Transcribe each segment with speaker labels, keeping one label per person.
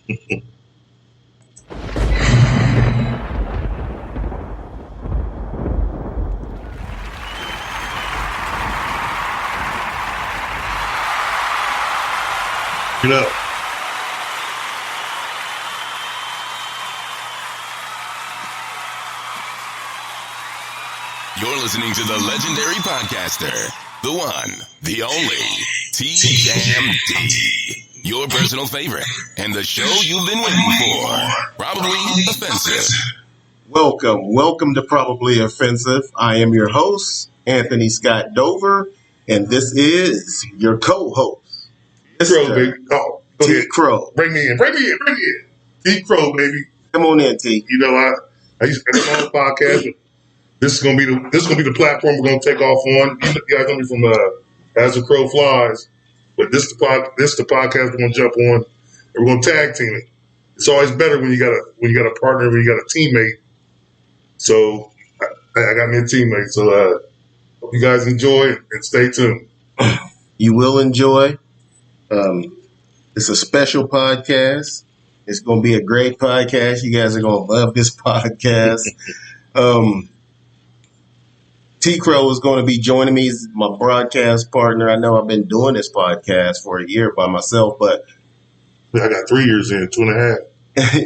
Speaker 1: Get up.
Speaker 2: You're listening to the legendary podcaster, the one, the only, TMD. Your personal favorite, and the show you've been waiting for. Probably Offensive.
Speaker 3: Welcome to Probably Offensive. I am your host, Anthony Scott Dover, and this is your co-host,
Speaker 1: Crow, baby. Oh, go
Speaker 3: T.
Speaker 1: ahead.
Speaker 3: Crow.
Speaker 1: Bring me in. T. Crow, baby.
Speaker 3: Come on in, T.
Speaker 1: You know, I used to have my own podcast, but this is gonna be the platform we're gonna take off on. You guys know me from As the Crow Flies, but this is the podcast we're gonna jump on, and we're gonna tag team it. It's always better when you got a partner, when you got a teammate. So I got me a teammate. So hope you guys enjoy and stay tuned.
Speaker 3: You will enjoy. It's a special podcast. It's going to be a great podcast. You guys are going to love this podcast. T. Crow is going to be joining me. He's my broadcast partner. I know I've been doing this podcast for a year by myself, but
Speaker 1: I got 3 years in, 2.5.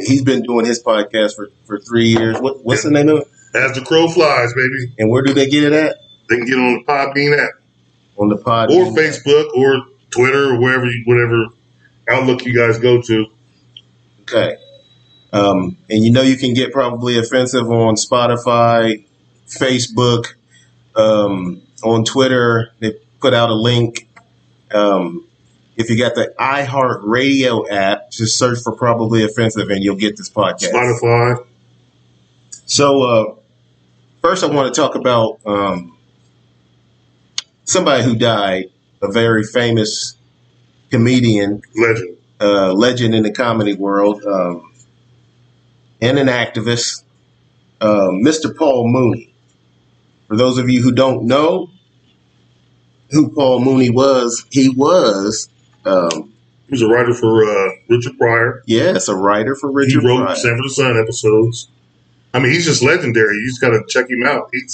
Speaker 3: he's been doing his podcast for 3 years. What's the name of it?
Speaker 1: As the Crow Flies, baby.
Speaker 3: And where do they get it at?
Speaker 1: They can get on the Podbean app.
Speaker 3: On the pod.
Speaker 1: Or Facebook or Twitter or whatever outlook you guys go to.
Speaker 3: Okay. And you can get Probably Offensive on Spotify, Facebook, on Twitter. They put out a link. If you got the iHeartRadio app, just search for Probably Offensive and you'll get this podcast.
Speaker 1: Spotify.
Speaker 3: So, first I want to talk about somebody who died, a very famous comedian. Legend in the comedy world, and an activist, Mr. Paul Mooney. For those of you who don't know who Paul Mooney was, he was
Speaker 1: a writer for Richard Pryor.
Speaker 3: Yes, a writer for Richard Pryor.
Speaker 1: He wrote Sanford and Son episodes. I mean, he's just legendary. You just got to check him out. He's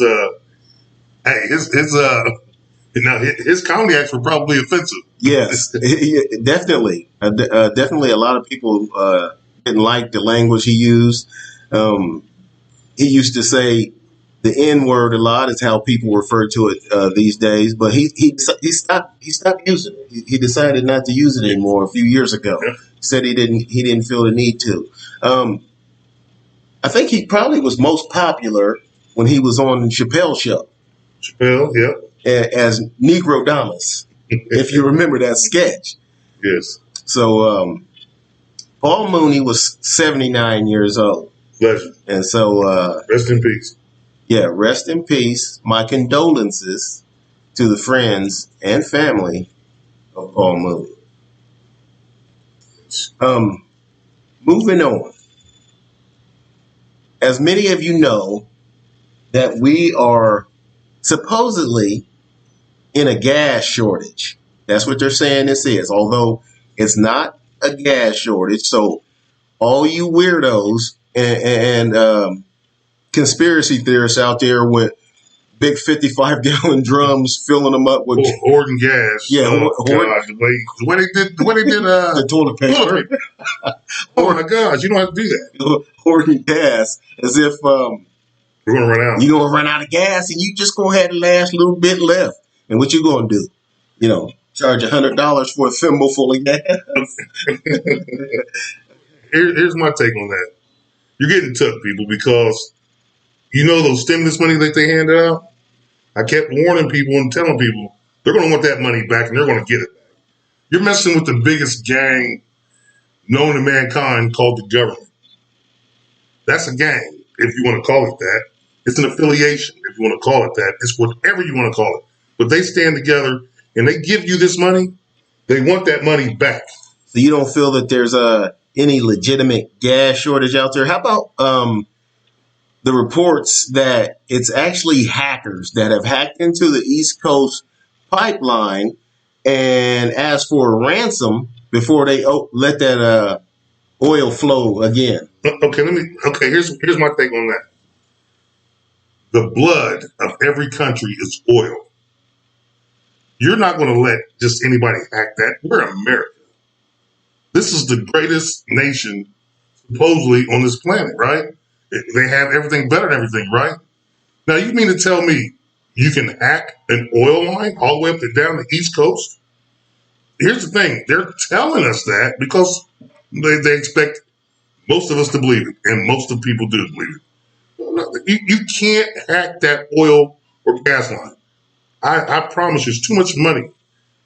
Speaker 1: his comedy acts were probably offensive.
Speaker 3: Yes, definitely. Definitely, a lot of people didn't like the language he used. He used to say the N word a lot. Is how people refer to it these days. But he stopped using it. He decided not to use it anymore a few years ago.
Speaker 1: Yeah.
Speaker 3: He said he didn't feel the need to. I think he probably was most popular when he was on Chappelle's show.
Speaker 1: Chappelle, yeah.
Speaker 3: As Negro Damas, if you remember that sketch.
Speaker 1: Yes.
Speaker 3: So Paul Mooney was 79 years old.
Speaker 1: Legend.
Speaker 3: And so
Speaker 1: rest in peace.
Speaker 3: Yeah, rest in peace. My condolences to the friends and family of Paul Mooney. Moving on. As many of you know, that we are supposedly in a gas shortage. That's what they're saying this is, although it's not a gas shortage. So all you weirdos and conspiracy theorists out there with big 55-gallon drums, filling them up with
Speaker 1: hoarding gas.
Speaker 3: Yeah,
Speaker 1: God, the way they did
Speaker 3: the toilet paper.
Speaker 1: Oh my gosh, you don't have to do that.
Speaker 3: Hoarding gas as if
Speaker 1: we're gonna run out.
Speaker 3: You're gonna run out of gas, and you just gonna have the last little bit left. And what you gonna do? Charge $100 for a thimble full of gas.
Speaker 1: Here's my take on that. You're getting took, people, because those stimulus money that they handed out. I kept warning people and telling people they're going to want that money back, and they're going to get it back. You're messing with the biggest gang known to mankind called the government. That's a gang, if you want to call it that. It's an affiliation, if you want to call it that. It's whatever you want to call it. But they stand together and they give you this money. They want that money back.
Speaker 3: So you don't feel that there's any legitimate gas shortage out there? How about the reports that it's actually hackers that have hacked into the East Coast pipeline and asked for a ransom before they let that oil flow again.
Speaker 1: Okay, here's my take on that. The blood of every country is oil. You're not going to let just anybody hack that. We're America. This is the greatest nation supposedly on this planet, right? They have everything better than everything, right? Now, you mean to tell me you can hack an oil line all the way up and down the East Coast? Here's the thing. They're telling us that because they expect most of us to believe it, and most of the people do believe it. You can't hack that oil or gas line. I promise you, it's too much money.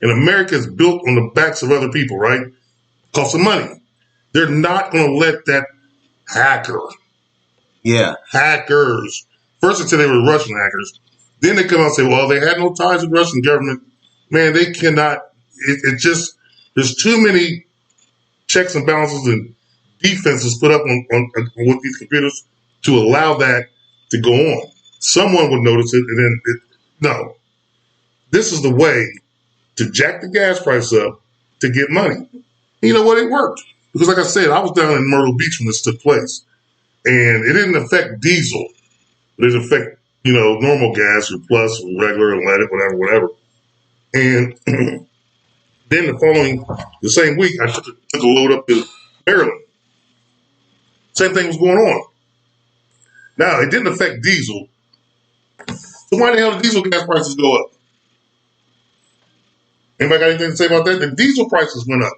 Speaker 1: And America is built on the backs of other people, right? Cost of money. They're not going to let that hackers. First they said they were Russian hackers. Then they come out and say, well, they had no ties with the Russian government. Man, they cannot. It just, there's too many checks and balances and defenses put up on with these computers to allow that to go on. Someone would notice it, and then no. This is the way to jack the gas price up to get money. And you know what? It worked. Because like I said, I was down in Myrtle Beach when this took place. And it didn't affect diesel. But it affected, normal gas or plus or regular and leaded, whatever. And then the same week, I took a load up to Maryland. Same thing was going on. Now, it didn't affect diesel. So why the hell did diesel gas prices go up? Anybody got anything to say about that? The diesel prices went up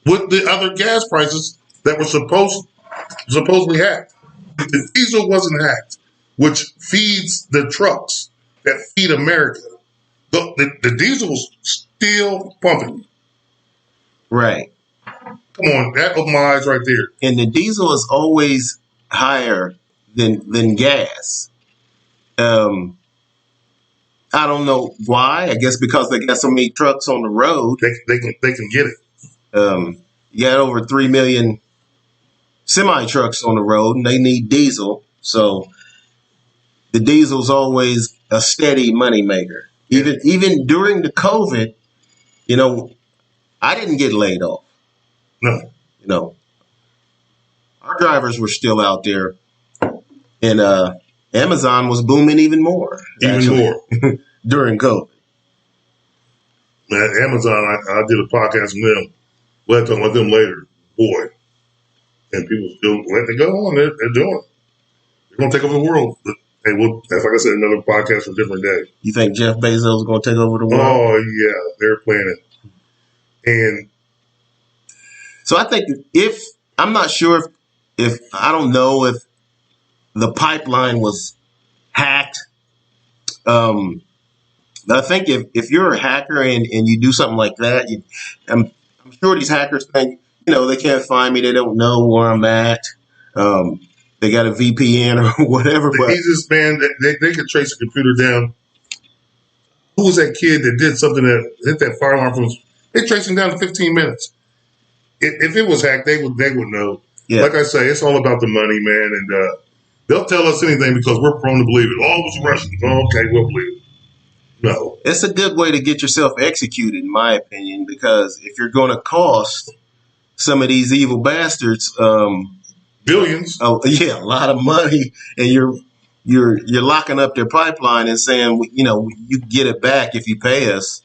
Speaker 1: with the other gas prices that were supposedly hacked. The diesel wasn't hacked, which feeds the trucks that feed America. The diesel was still pumping.
Speaker 3: Right.
Speaker 1: Come on, that opened my eyes right there.
Speaker 3: And the diesel is always higher than gas. I don't know why. I guess because they got so many trucks on the road.
Speaker 1: They can get it.
Speaker 3: You got over 3 million semi trucks on the road, and they need diesel. So the diesel's always a steady moneymaker. Even during the COVID, I didn't get laid off.
Speaker 1: No.
Speaker 3: Our drivers were still out there, and Amazon was booming even more. During COVID.
Speaker 1: Man, Amazon, I did a podcast with them. We'll talk about them later. Boy. And people still let it go on. They're doing it. They're going to take over the world. But, hey, that's like I said, another podcast for a different day.
Speaker 3: You think Jeff Bezos is going to take over the world?
Speaker 1: Oh, yeah. They're playing it. And
Speaker 3: so I think I'm not sure if I don't know if the pipeline was hacked. But I think if you're a hacker and you do something like that, I'm sure these hackers think, they can't find me. They don't know where I'm at. They got a VPN or whatever.
Speaker 1: The easiest, man, they could trace a computer down. Who was that kid that did something that hit that fire alarm? They traced him down in 15 minutes. If it was hacked, they would know. Yeah. Like I say, it's all about the money, man. And they'll tell us anything because we're prone to believe it. Oh, it was Russians. Oh, okay, we'll believe it. No.
Speaker 3: It's a good way to get yourself executed, in my opinion, because if you're going to cost some of these evil bastards
Speaker 1: billions,
Speaker 3: a lot of money, and you're locking up their pipeline and saying, you get it back if you pay us,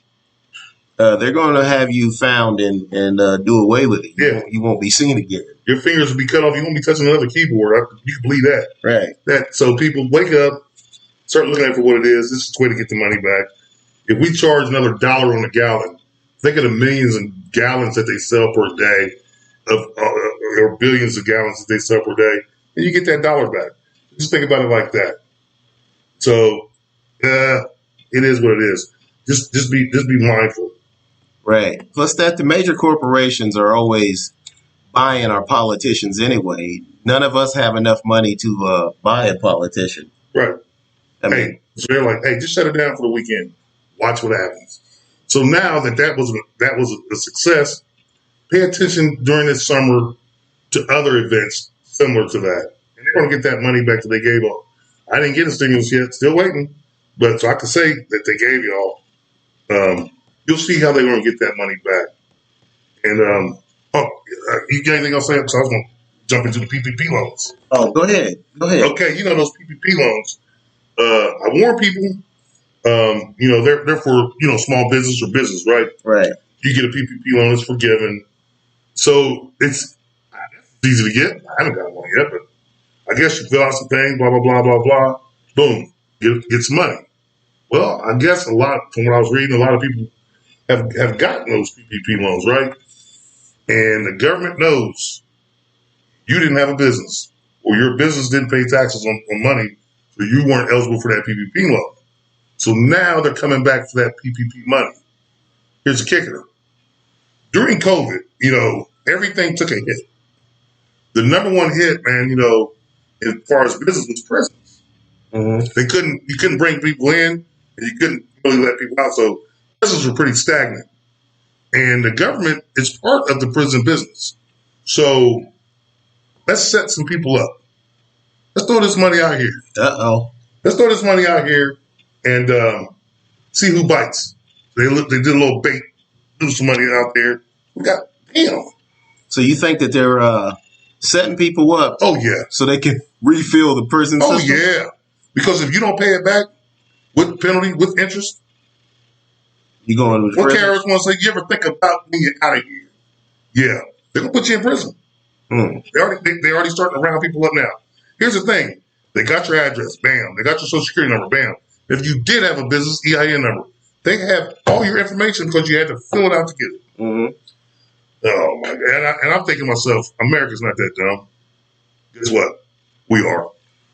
Speaker 3: they're going to have you found and do away with it.
Speaker 1: Yeah.
Speaker 3: You won't be seen again.
Speaker 1: Your fingers will be cut off. You won't be touching another keyboard. You can believe that.
Speaker 3: Right.
Speaker 1: So people wake up, start looking at it for what it is. This is the way to get the money back. If we charge another $1 on a gallon, think of the millions of gallons that they sell per day, or billions of gallons that they sell per day, and you get that $1 back. Just think about it like that. So, it is what it is. Just be mindful.
Speaker 3: Right. Plus that the major corporations are always buying our politicians anyway. None of us have enough money to buy a politician.
Speaker 1: Right. So they're like, hey, just shut it down for the weekend. Watch what happens. So now that was a success, pay attention during this summer to other events similar to that. And they're going to get that money back that they gave off. I didn't get a stimulus yet, still waiting. But so I can say that they gave y'all. You'll see how they're going to get that money back. And Oh, you got anything else to say? Because I was going to jump into the PPP loans.
Speaker 3: Oh, go ahead. Go ahead.
Speaker 1: Okay, those PPP loans. I warn people. They're for small business or business, right?
Speaker 3: Right.
Speaker 1: You get a PPP loan, it's forgiven, so it's easy to get. I haven't got one yet, but I guess you fill out some things, blah blah blah blah blah, boom, get some money. Well, I guess from what I was reading, a lot of people have gotten those PPP loans, right? And the government knows you didn't have a business or your business didn't pay taxes on money, so you weren't eligible for that PPP loan. So now they're coming back for that PPP money. Here's the kicker. During COVID, everything took a hit. The number one hit, man, as far as business was prisons.
Speaker 3: Mm-hmm.
Speaker 1: You couldn't bring people in and you couldn't really let people out. So prisons were pretty stagnant. And the government is part of the prison business. So let's set some people up. Let's throw this money out here.
Speaker 3: Uh-oh.
Speaker 1: Let's throw this money out here and see who bites. They did a little bait, threw some money out there. We got, damn.
Speaker 3: So you think that they're setting people up?
Speaker 1: Oh, yeah.
Speaker 3: So they can refill the prison system?
Speaker 1: Oh, yeah. Because if you don't pay it back with penalty, with interest,
Speaker 3: you going to
Speaker 1: what
Speaker 3: prison?
Speaker 1: terrorists want to say, you ever think about when you're out of here? Yeah. They're going to put you in prison. They already starting to round people up now. Here's the thing. They got your address. Bam. They got your social security number. Bam. If you did have a business EIN number, they have all your information because you had to fill it out to get it.
Speaker 3: Mm-hmm.
Speaker 1: Oh, my God. And I'm thinking to myself, America's not that dumb. Guess what? We are.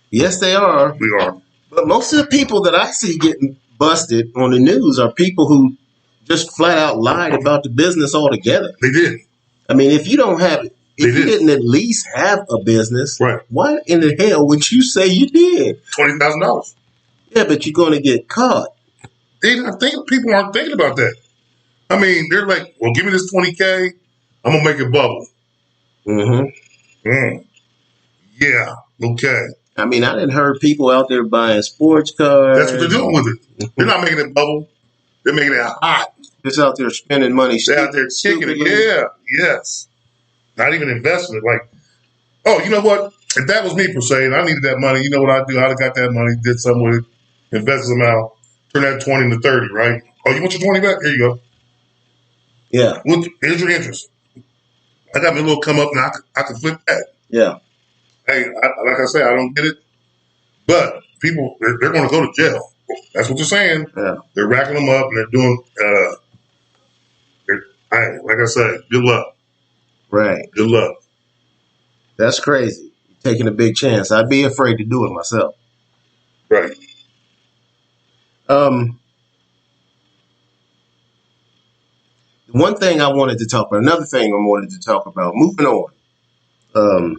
Speaker 3: Yes, they are.
Speaker 1: We are.
Speaker 3: But most of the people that I see getting busted on the news are people who just flat out lied about the business altogether.
Speaker 1: They did.
Speaker 3: I mean, if you don't have it, if you didn't at least have a business,
Speaker 1: right?
Speaker 3: Why in the hell would you say you did?
Speaker 1: $20,000.
Speaker 3: Yeah, but you're going to get caught.
Speaker 1: People aren't thinking about that. I mean, they're like, well, give me this $20K. I'm going to make it bubble.
Speaker 3: Mm-hmm.
Speaker 1: Yeah. Okay.
Speaker 3: I mean, I didn't heard people out there buying sports cars.
Speaker 1: That's what they're doing with it. They're not making it bubble. They're making it hot.
Speaker 3: Just out there spending money.
Speaker 1: They're out there kicking it. Yeah. Yes. Not even investing it. Like, oh, you know what? If that was me per se, and I needed that money, you know what I'd do? I'd have got that money, did something with it, invested some out, turn that 20 into 30, right? Oh, you want your 20 back? Here you go.
Speaker 3: Yeah.
Speaker 1: Here's your interest. I got me a little come up, and I can flip that.
Speaker 3: Yeah.
Speaker 1: Hey, like I said, I don't get it, but people, they're going to go to jail. That's what they're saying.
Speaker 3: Yeah.
Speaker 1: They're racking them up, and they're doing, like I said, good luck.
Speaker 3: Right.
Speaker 1: Good luck.
Speaker 3: That's crazy. You're taking a big chance. I'd be afraid to do it myself.
Speaker 1: Right.
Speaker 3: One thing I wanted to talk about, another thing I wanted to talk about, moving on. Let me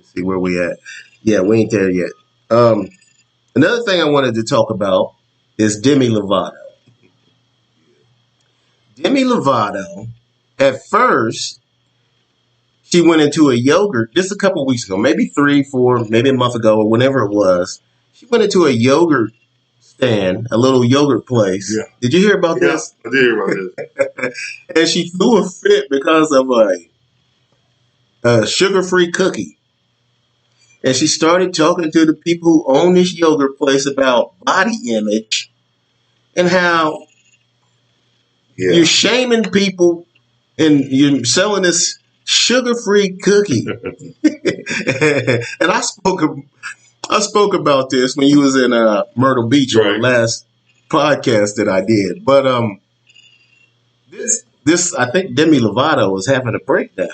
Speaker 3: see where we at. Yeah, we ain't there yet. Another thing I wanted to talk about is Demi Lovato. Demi Lovato, at first, she went into a yogurt, just a couple weeks ago, maybe 3, 4, maybe a month ago, or whenever it was. She went into a yogurt stand, a little yogurt place.
Speaker 1: Yeah.
Speaker 3: Did you hear about this?
Speaker 1: I did hear about this.
Speaker 3: And she threw a fit because of a sugar-free cookie. And she started talking to the people who own this yogurt place about body image and how you're shaming people and you're selling this sugar-free cookie. And I spoke about this when you was in Myrtle Beach on the last podcast that I did. But this I think Demi Lovato is having a breakdown.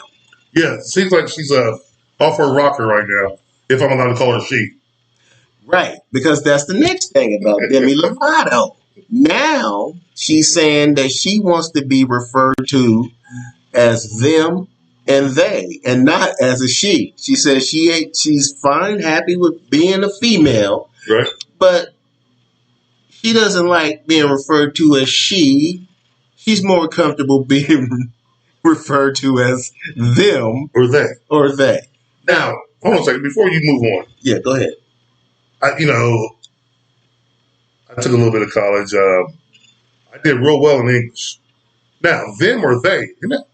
Speaker 1: Yeah, it seems like she's off her rocker right now, if I'm allowed to call her she.
Speaker 3: Right, because that's the next thing about Demi Lovato. Now she's saying that she wants to be referred to as them and they, and not as a she. She says she's fine, happy with being a female,
Speaker 1: right?
Speaker 3: But she doesn't like being referred to as she. She's more comfortable being referred to as them
Speaker 1: or they. Now, hold on a second. Before you move on.
Speaker 3: Yeah, go ahead.
Speaker 1: I took a little bit of college. I did real well in English. Now, them or they, isn't that